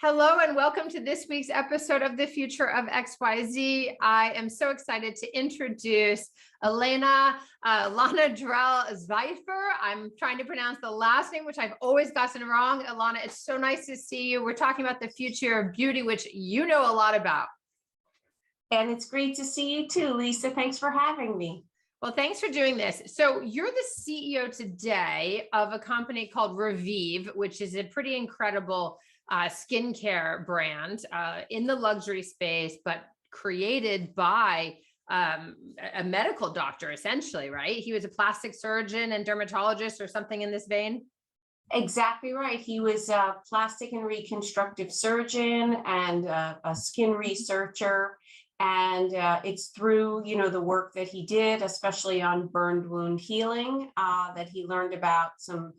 Hello and welcome to this week's episode of The Future of XYZ. I am so excited to introduce Elana Drell-Szyfer. I'm trying to pronounce the last name, which I've always gotten wrong. Elana, it's so nice to see you. We're talking about the future of beauty, which you know a lot about. And it's great to see you too, Lisa. Thanks for having me. Well, thanks for doing this. So you're the CEO today of a company called Revive, which is a pretty incredible skincare brand in the luxury space, but created by a medical doctor, essentially, right? He was a plastic surgeon and dermatologist or something in this vein. Exactly right. He was a plastic and reconstructive surgeon and a skin researcher. And it's through, the work that he did, especially on burned wound healing, that he learned about some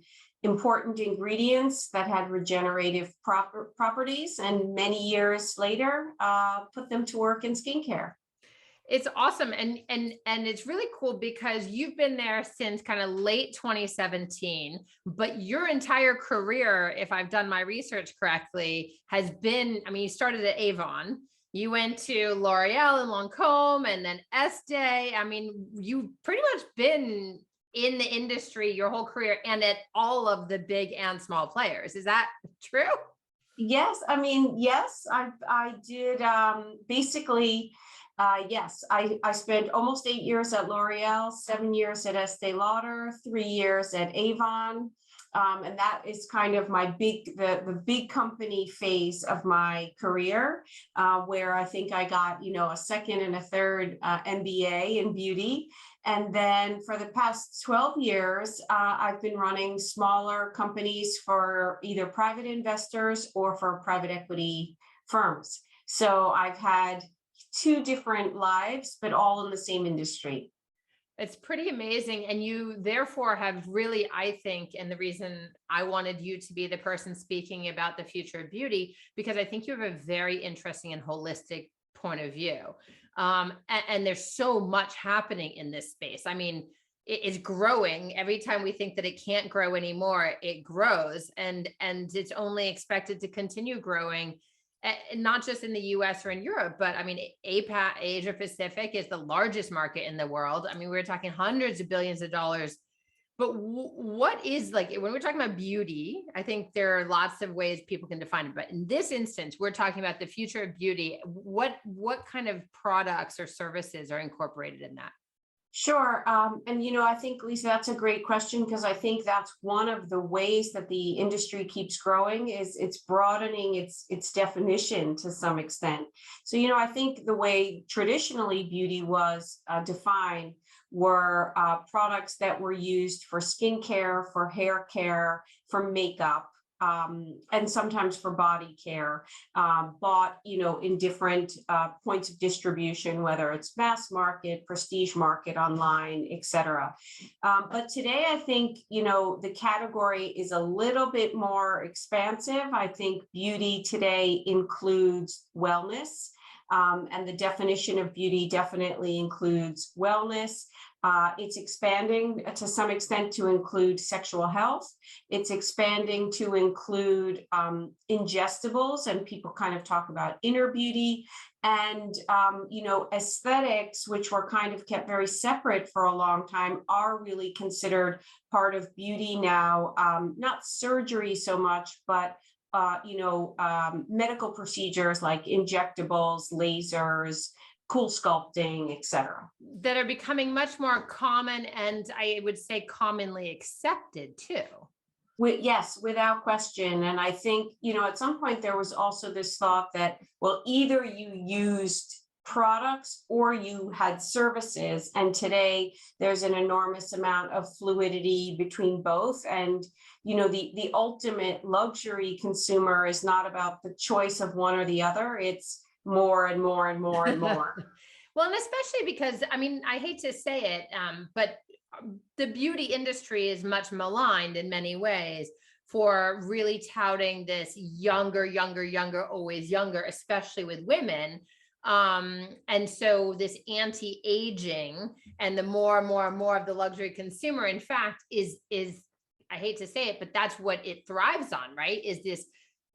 important ingredients that had regenerative properties, and many years later, put them to work in skincare. It's awesome. And it's really cool because you've been there since kind of late 2017, but your entire career, if I've done my research correctly, has been, you started at Avon, you went to L'Oreal and Lancome and then Estee. You've pretty much been in the industry your whole career and at all of the big and small players. Is that true? Yes. Yes, I did. Basically, yes, I spent almost 8 years at L'Oreal, 7 years at Estee Lauder, 3 years at Avon. And that is kind of my the big company phase of my career, where I think I got, a second and a third MBA in beauty. And then for the past 12 years, I've been running smaller companies for either private investors or for private equity firms. So I've had two different lives, but all in the same industry. It's pretty amazing. And you therefore have really, I think, and the reason I wanted you to be the person speaking about the future of beauty, because I think you have a very interesting and holistic point of view. And there's so much happening in this space. It is growing. Every time we think that it can't grow anymore, it grows. And it's only expected to continue growing. Not just in the US or in Europe, but APAC, Asia Pacific is the largest market in the world. We're talking hundreds of billions of dollars. But what is, like, when we're talking about beauty, I think there are lots of ways people can define it. But in this instance, we're talking about the future of beauty. What kind of products or services are incorporated in that? Sure. I think, Lisa, that's a great question, because I think that's one of the ways that the industry keeps growing is it's broadening its definition to some extent. So, I think the way traditionally beauty was defined were products that were used for skincare, for hair care, for makeup, and sometimes for body care, bought, in different points of distribution, whether it's mass market, prestige market, online, etc. But today, I think, the category is a little bit more expansive. I think beauty today includes wellness. And the definition of beauty definitely includes wellness. It's expanding to some extent to include sexual health. It's expanding to include ingestibles, and people kind of talk about inner beauty. And, aesthetics, which were kind of kept very separate for a long time, are really considered part of beauty now. Not surgery so much, but medical procedures like injectables, lasers, cool sculpting, etc. That are becoming much more common, and I would say commonly accepted too. Yes, without question. And I think, at some point there was also this thought that, well, either you used products or you had services. And today there's an enormous amount of fluidity between both. And, the ultimate luxury consumer is not about the choice of one or the other. It's more and more and more and more. Well, and especially because, I hate to say it, but the beauty industry is much maligned in many ways for really touting this younger, always younger, especially with women. And so this anti-aging and the more and more of the luxury consumer, in fact, is I hate to say it, but that's what it thrives on, right? Is this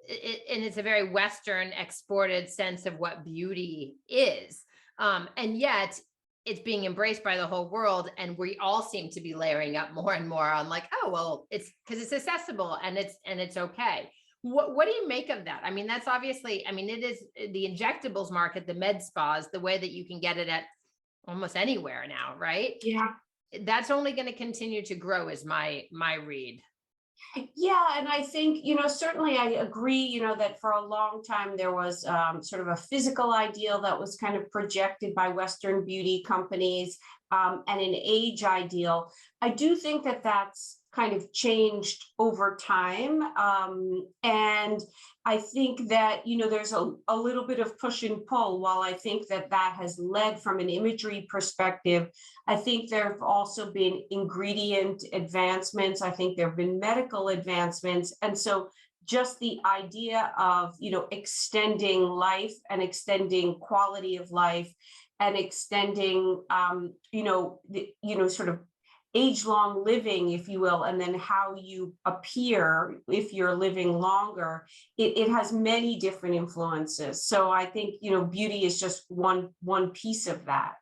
and it's a very Western exported sense of what beauty is. And yet it's being embraced by the whole world. And we all seem to be layering up more and more on like, oh, well, it's because it's accessible and it's okay. What do you make of that? I mean, that's obviously, I mean, it is the injectables market, the med spas, the way that you can get it at almost anywhere now, right? Yeah. That's only going to continue to grow is my read. Yeah, and I think, certainly I agree, that for a long time there was sort of a physical ideal that was kind of projected by Western beauty companies, and an age ideal. I do think that that's kind of changed over time. And I think that, there's a little bit of push and pull. While I think that that has led from an imagery perspective, I think there have also been ingredient advancements. I think there have been medical advancements. And so just the idea of, extending life and extending quality of life and extending, sort of age-long living, if you will, and then how you appear if you're living longer, it has many different influences. So I think, beauty is just one piece of that.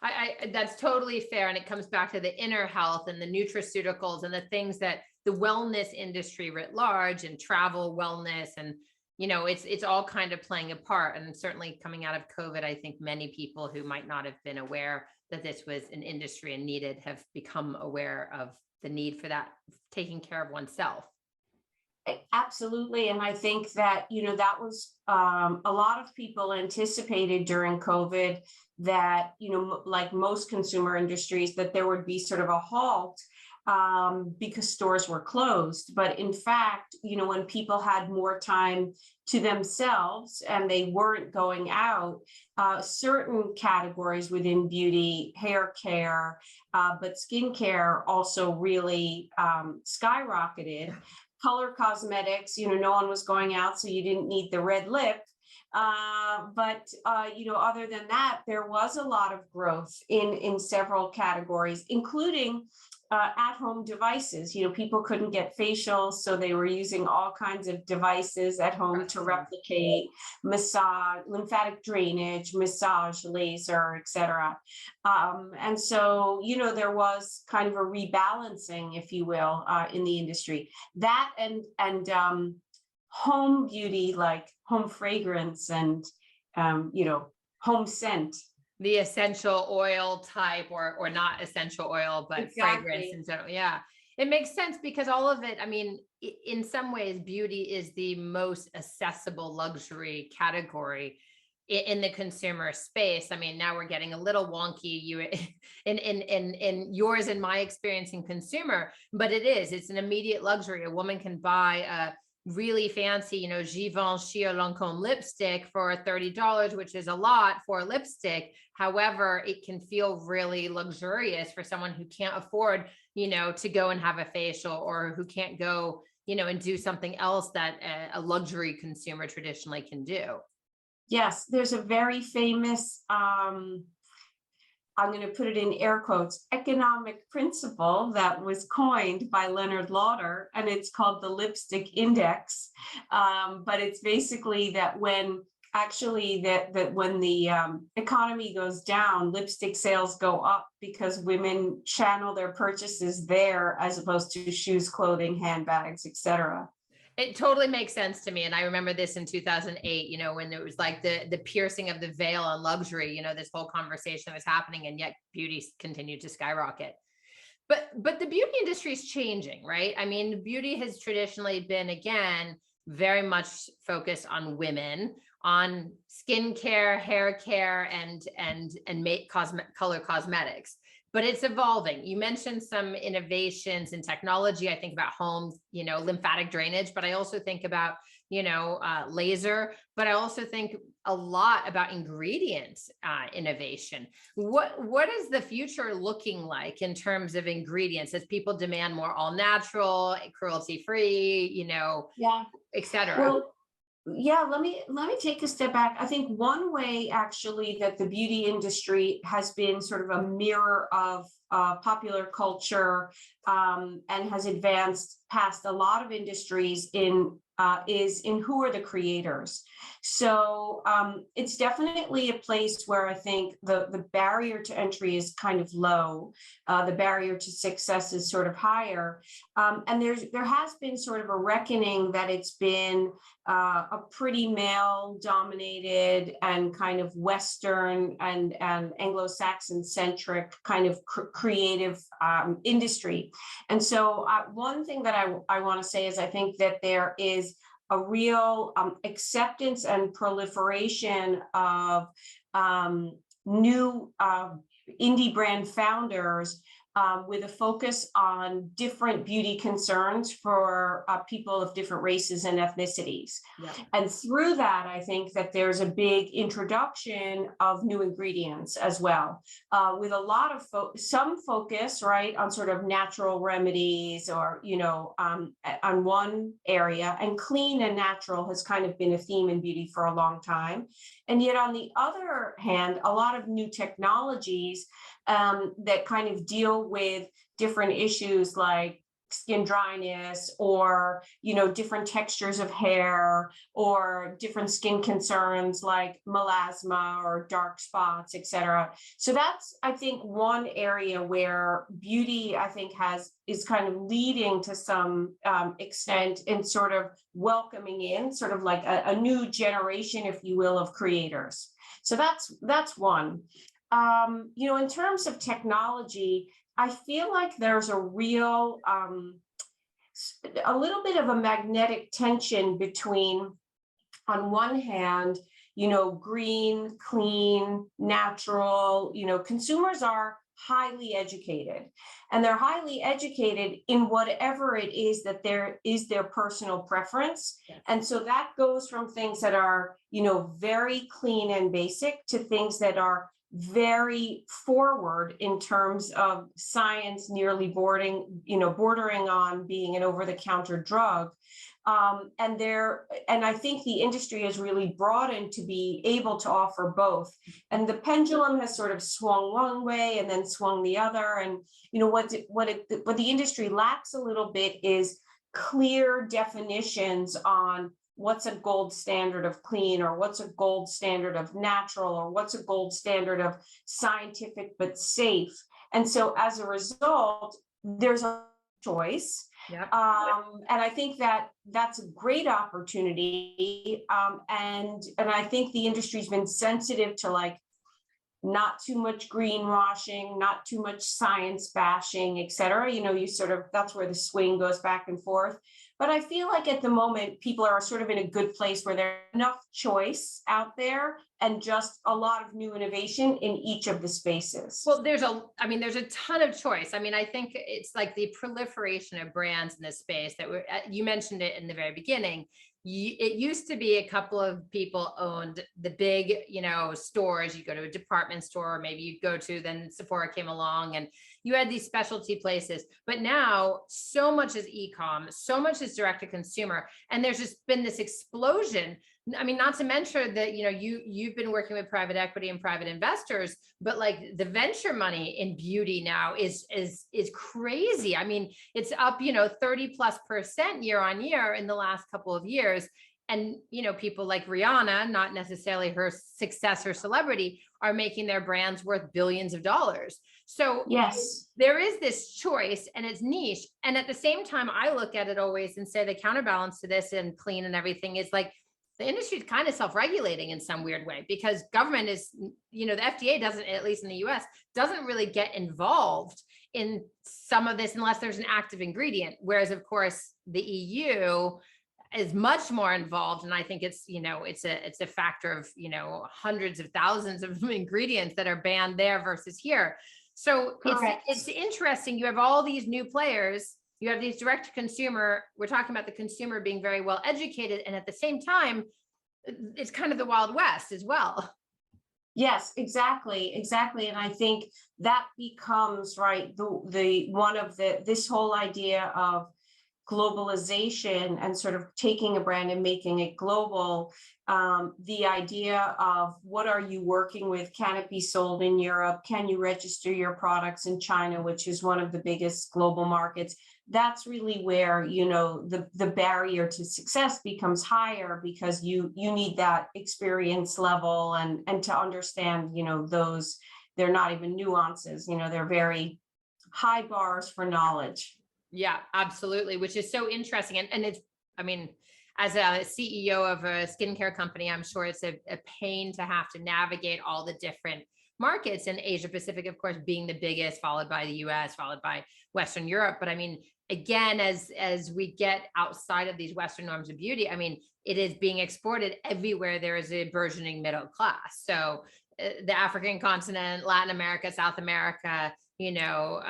I that's totally fair. And it comes back to the inner health and the nutraceuticals and the things that the wellness industry writ large and travel wellness and it's all kind of playing a part. And certainly coming out of COVID, I think many people who might not have been aware that this was an industry and needed have become aware of the need for that, taking care of oneself. Absolutely. And I think that, that was a lot of people anticipated during COVID that, like most consumer industries, that there would be sort of a halt because stores were closed. But in fact, when people had more time to themselves and they weren't going out, certain categories within beauty, hair care, but skincare also really skyrocketed. Color cosmetics, no one was going out, so you didn't need the red lip. But other than that, there was a lot of growth in several categories, including at-home devices. People couldn't get facials, so they were using all kinds of devices at home to replicate massage, lymphatic drainage, massage, laser, etc. And so, there was kind of a rebalancing, if you will, in the industry. That and home beauty, like home fragrance and home scent. The essential oil type or not essential oil, but Exactly. fragrance in general. Yeah, it makes sense because all of it, I mean, in some ways, beauty is the most accessible luxury category in the consumer space. I mean, now we're getting a little wonky in yours and my experience in consumer, but it's an immediate luxury. A woman can buy a really fancy, Givenchy or Lancome lipstick for $30, which is a lot for a lipstick. However, it can feel really luxurious for someone who can't afford, to go and have a facial or who can't go, and do something else that a luxury consumer traditionally can do. Yes, there's a very famous, I'm going to put it in air quotes, economic principle that was coined by Leonard Lauder, and it's called the lipstick index. But it's basically that when when the economy goes down, lipstick sales go up because women channel their purchases there as opposed to shoes, clothing, handbags, etc. It totally makes sense to me. And I remember this in 2008, when it was like the piercing of the veil on luxury, this whole conversation was happening, and yet beauty continued to skyrocket. But the beauty industry is changing, right? I mean, beauty has traditionally been, again, very much focused on women, on skincare, hair care, and color cosmetics. But it's evolving. You mentioned some innovations in technology. I think about home, lymphatic drainage, but I also think about, laser, but I also think a lot about ingredients innovation. What is the future looking like in terms of ingredients as people demand more all natural, cruelty free, Yeah. et cetera? Well, yeah, let me take a step back. I think one way actually that the beauty industry has been sort of a mirror of popular culture, and has advanced past a lot of industries in is in who are the creators. So it's definitely a place where I think the barrier to entry is kind of low. The barrier to success is sort of higher. And there has been sort of a reckoning that it's been a pretty male-dominated and kind of Western and Anglo-Saxon centric kind of creative industry. And so one thing that I want to say is I think that there is a real acceptance and proliferation of new indie brand founders with a focus on different beauty concerns for people of different races and ethnicities. Yeah. And through that, I think that there's a big introduction of new ingredients as well, with a lot of some focus, right, on sort of natural remedies or, you know, on one area, and clean and natural has kind of been a theme in beauty for a long time. And yet on the other hand, a lot of new technologies that kind of deal with different issues like skin dryness or, you know, different textures of hair or different skin concerns like melasma or dark spots, etc. So that's, I think, one area where beauty, I think, is kind of leading to some extent in sort of welcoming in sort of like a new generation, if you will, of creators. So that's one. You know, in terms of technology, I feel like there's a real, a little bit of a magnetic tension between, on one hand, you know, green, clean, natural, you know, consumers are highly educated, and they're highly educated in whatever it is that there is their personal preference. Yes. And so that goes from things that are, you know, very clean and basic to things that are very forward in terms of science, nearly bordering on being an over-the-counter drug. And I think the industry has really broadened to be able to offer both. And the pendulum has sort of swung one way and then swung the other. And you know what the industry lacks a little bit is clear definitions on what's a gold standard of clean, or what's a gold standard of natural, or what's a gold standard of scientific but safe. And so as a result, there's a choice. Yep. And I think that that's a great opportunity. And I think the industry's been sensitive to like not too much greenwashing, not too much science bashing, et cetera. You know, that's where the swing goes back and forth. But I feel like at the moment, people are sort of in a good place where there's enough choice out there and just a lot of new innovation in each of the spaces. Well, there's a ton of choice. I mean, I think it's like the proliferation of brands in this space that you mentioned it in the very beginning. It used to be a couple of people owned the big, you know, stores. You go to a department store, or maybe you go to, then Sephora came along and you had these specialty places. But now so much is e-com, so much is direct to consumer. And there's just been this explosion. I mean, not to mention that, you know, you've been working with private equity and private investors, but like the venture money in beauty now is crazy. I mean, it's up, you know, 30+% year on year in the last couple of years. And, you know, people like Rihanna, not necessarily her success or celebrity, are making their brands worth billions of dollars. So yes, there is this choice and it's niche. And at the same time, I look at it always and say the counterbalance to this and clean and everything is like, the industry is kind of self-regulating in some weird way, because government is, you know, the FDA doesn't, at least in the US, doesn't really get involved in some of this unless there's an active ingredient. Whereas of course the EU is much more involved. And I think it's, you know, it's a factor of, you know, hundreds of thousands of ingredients that are banned there versus here. So it's interesting. You have all these new players. You have these direct to consumer. We're talking about the consumer being very well educated. And at the same time, it's kind of the Wild West as well. Yes, exactly. And I think that becomes, right, this whole idea of globalization and sort of taking a brand and making it global. The idea of what are you working with? Can it be sold in Europe? Can you register your products in China, which is one of the biggest global markets? that's really where, you know, the barrier to success becomes higher, because you need that experience level and to understand, you know, those, they're not even nuances, you know, they're very high bars for knowledge. Yeah, absolutely. Which is so interesting. And it's, I mean, as a CEO of a skincare company, I'm sure it's a pain to have to navigate all the different markets, and Asia Pacific, of course, being the biggest, followed by the US, followed by Western Europe. But I mean, again, as we get outside of these Western norms of beauty, I mean, it is being exported everywhere there is a burgeoning middle class. So the African continent, Latin America, South America, you know,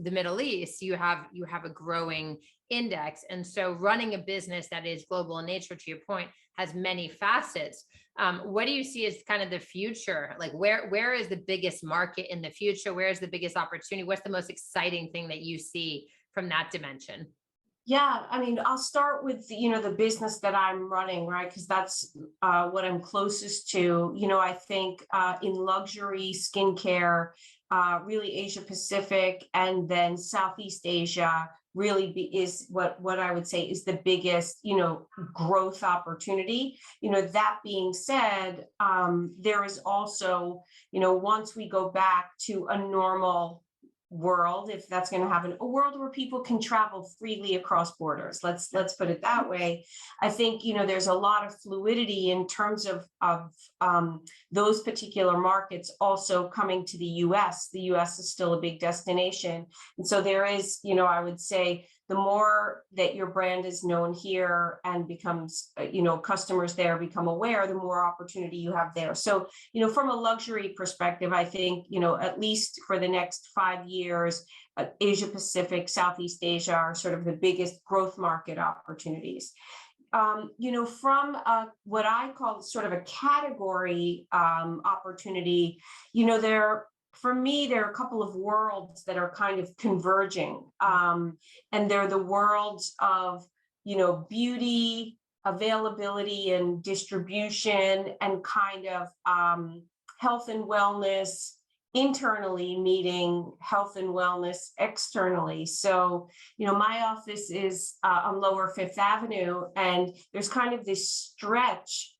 the Middle East, you have a growing index. And so running a business that is global in nature, to your point, has many facets. What do you see as kind of the future? Like where is the biggest market in the future? Where is the biggest opportunity? What's the most exciting thing that you see from that dimension? Yeah, I mean, I'll start with, you know, the business that I'm running, right? Because that's what I'm closest to. You know, I think in luxury skincare, really Asia Pacific and then Southeast Asia really is what I would say is the biggest, you know, growth opportunity. You know, that being said, there is also, you know, once we go back to a normal world, if that's going to happen, a world where people can travel freely across borders, let's put it that way. I think, you know, there's a lot of fluidity in terms of those particular markets also coming to the US. The US is still a big destination, and so there is, you know, I would say the more that your brand is known here and becomes, you know, customers there become aware, the more opportunity you have there. So, you know, from a luxury perspective, I think, you know, at least for the next 5 years, Asia Pacific, Southeast Asia are sort of the biggest growth market opportunities. You know, from what I call sort of a category opportunity, you know, for me, there are a couple of worlds that are kind of converging. And they're the worlds of, you know, beauty, availability and distribution, and kind of health and wellness internally meeting health and wellness externally. So, you know, my office is on Lower Fifth Avenue, and there's kind of this stretch.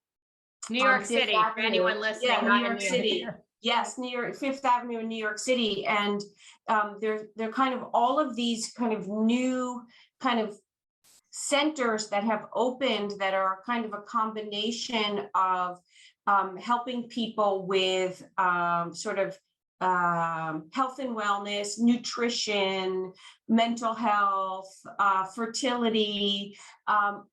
New York City, for anyone listening. Yeah, New York City. Yes, New York, Fifth Avenue in New York City. And they're kind of all of these kind of new kind of centers that have opened that are kind of a combination of helping people with sort of health and wellness, nutrition, mental health, fertility,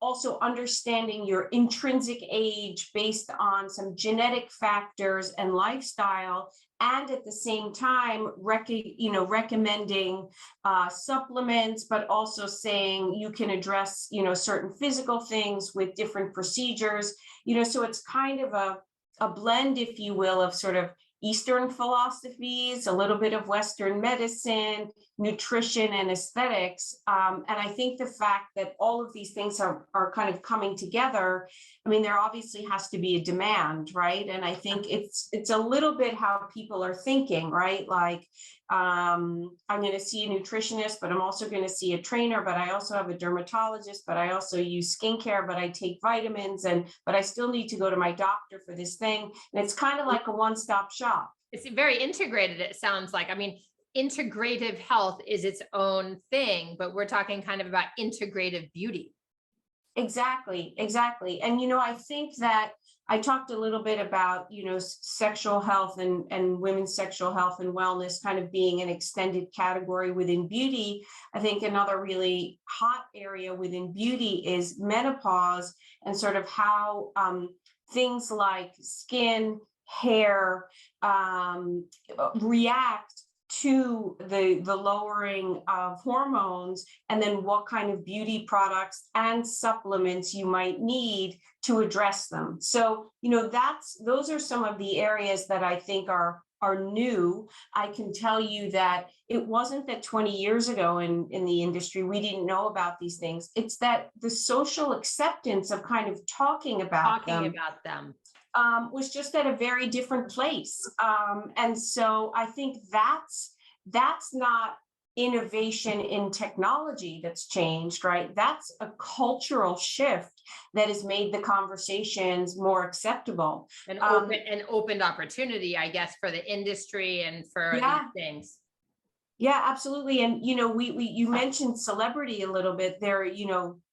also understanding your intrinsic age based on some genetic factors and lifestyle, and at the same time, recommending supplements, but also saying you can address, you know, certain physical things with different procedures, you know, so it's kind of a blend, if you will, of sort of Eastern philosophies, a little bit of Western medicine, nutrition, and aesthetics. And I think the fact that all of these things are kind of coming together, I mean, there obviously has to be a demand, right? And I think it's a little bit how people are thinking, right? Like, I'm going to see a nutritionist, but I'm also going to see a trainer, but I also have a dermatologist, but I also use skincare, but I take vitamins, but I still need to go to my doctor for this thing. And it's kind of like a one-stop shop. It's very integrated, it sounds like. I mean, integrative health is its own thing, but we're talking kind of about integrative beauty. Exactly. And, you know, I think that I talked a little bit about, you know, sexual health and women's sexual health and wellness kind of being an extended category within beauty. I think another really hot area within beauty is menopause, and sort of how things like skin, hair react to the lowering of hormones, and then what kind of beauty products and supplements you might need to address them. So, you know, those are some of the areas that I think are new. I can tell you that it wasn't that 20 years ago in the industry we didn't know about these things. It's that the social acceptance of kind of talking about them was just at a very different place. And so I think that's not innovation in technology that's changed, right? That's a cultural shift that has made the conversations more acceptable. And opened opportunity, I guess, for the industry and for these Yeah, things. yeah, absolutely. And, you mentioned celebrity a little bit there,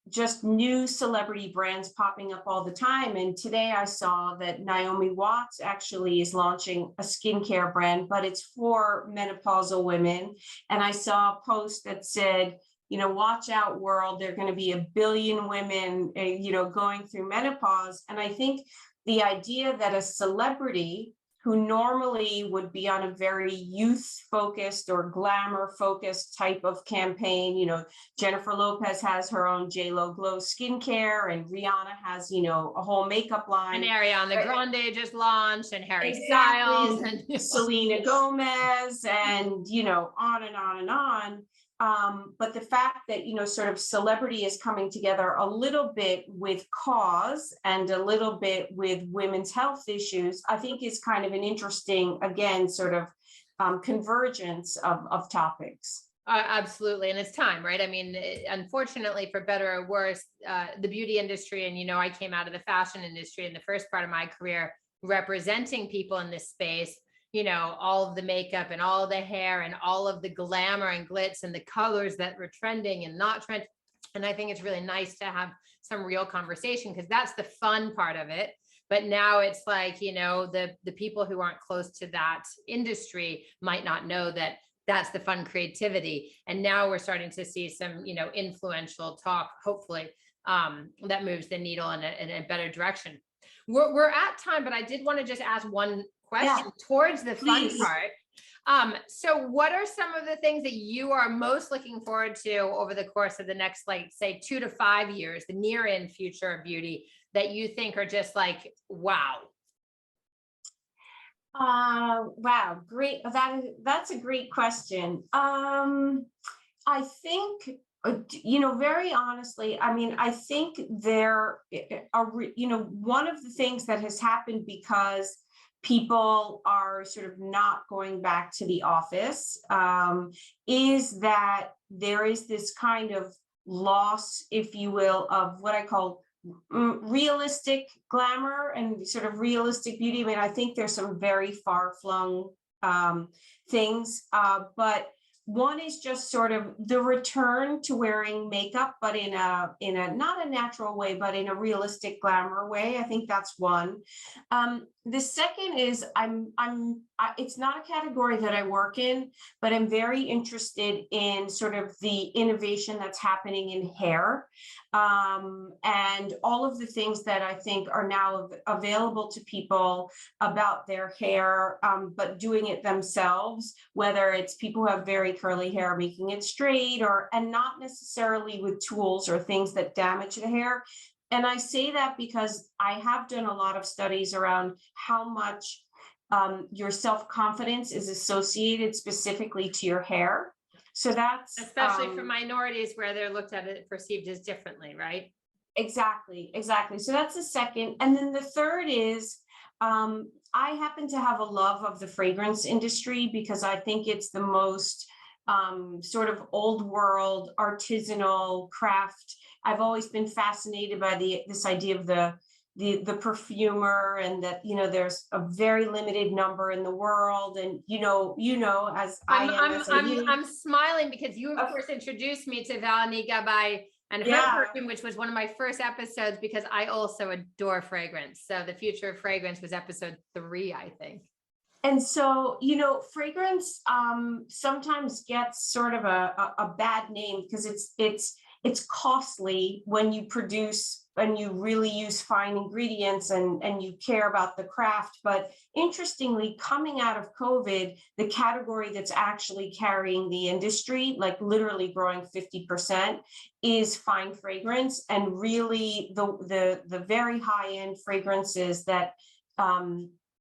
just new celebrity brands popping up all the time. And today I saw that Naomi Watts actually is launching a skincare brand, but it's for menopausal women. And I saw a post that said, watch out world, there are going to be 1 billion women, going through menopause. And I think the idea that a celebrity who normally would be on a very youth focused or glamour focused type of campaign. Jennifer Lopez has her own JLo Glow skincare, and Rihanna has, a whole makeup line. And Ariana Grande just launched, and Harry Exactly. Styles, and Selena Gomez, and, on and on and on. But the fact that, sort of celebrity is coming together a little bit with cause and a little bit with women's health issues, I think is kind of an interesting, again, sort of convergence of topics. Absolutely. And it's time, right? I mean, unfortunately, for better or worse, the beauty industry, and, I came out of the fashion industry in the first part of my career, representing people in this space, all of the makeup and all of the hair and all of the glamour and glitz and the colors that were trending and not trend. And I think it's really nice to have some real conversation, because that's the fun part of it. But now it's like, the people who aren't close to that industry might not know that that's the fun creativity. And now we're starting to see some, influential talk, hopefully, that moves the needle in a better direction. We're at time, but I did want to just ask one question towards the fun part. So what are some of the things that you are most looking forward to over the course of the next, like, say, 2 to 5 years, the near in future of beauty, that you think are just like, wow? Wow, great. That's a great question. I think, very honestly, I mean, I think there are, one of the things that has happened because people are sort of not going back to the office, is that there is this kind of loss, if you will, of what I call realistic glamour and sort of realistic beauty. I mean, I think there's some very far-flung things, but one is just sort of the return to wearing makeup, but in a not a natural way, but in a realistic glamour way. I think that's one. The second is it's not a category that I work in, but I'm very interested in sort of the innovation that's happening in hair, and all of the things that I think are now available to people about their hair, but doing it themselves, whether it's people who have very curly hair making it straight, and not necessarily with tools or things that damage the hair. And I say that because I have done a lot of studies around how much your self-confidence is associated specifically to your hair. So that's especially for minorities, where they're looked at it, perceived as differently, right? Exactly. So that's the second. And then the third is, I happen to have a love of the fragrance industry, because I think it's the most sort of old world artisanal craft. I've always been fascinated by this idea of the perfumer, and that, there's a very limited number in the world. And, as I'm smiling because you, of course, introduced me to Valerie Gabai and her perfume, which was one of my first episodes, because I also adore fragrance. So the future of fragrance was episode 3, I think. And so, fragrance sometimes gets sort of a bad name, because it's costly when you produce and you really use fine ingredients and you care about the craft. But interestingly, coming out of COVID, the category that's actually carrying the industry, like literally growing 50%, is fine fragrance, and really the very high-end fragrances that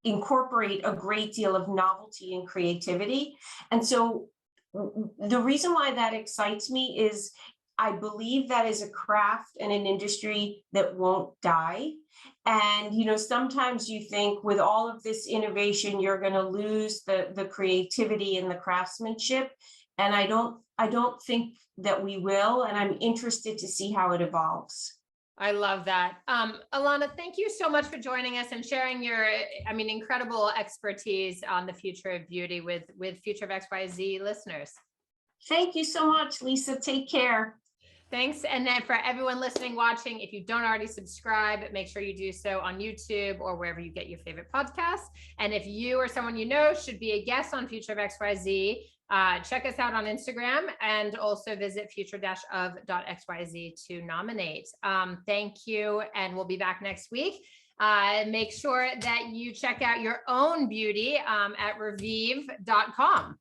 incorporate a great deal of novelty and creativity. And so the reason why that excites me is I believe that is a craft and an industry that won't die. And, sometimes you think with all of this innovation, you're going to lose the creativity and the craftsmanship. And I don't think that we will, and I'm interested to see how it evolves. I love that. Elana, thank you so much for joining us and sharing your, incredible expertise on the future of beauty with Future of XYZ listeners. Thank you so much, Lisa. Take care. Thanks. And then for everyone listening, watching, if you don't already subscribe, make sure you do so on YouTube or wherever you get your favorite podcasts. And if you or someone you know should be a guest on Future of XYZ, check us out on Instagram and also visit future-of.xyz to nominate. Thank you. And we'll be back next week. Make sure that you check out your own beauty at revive.com.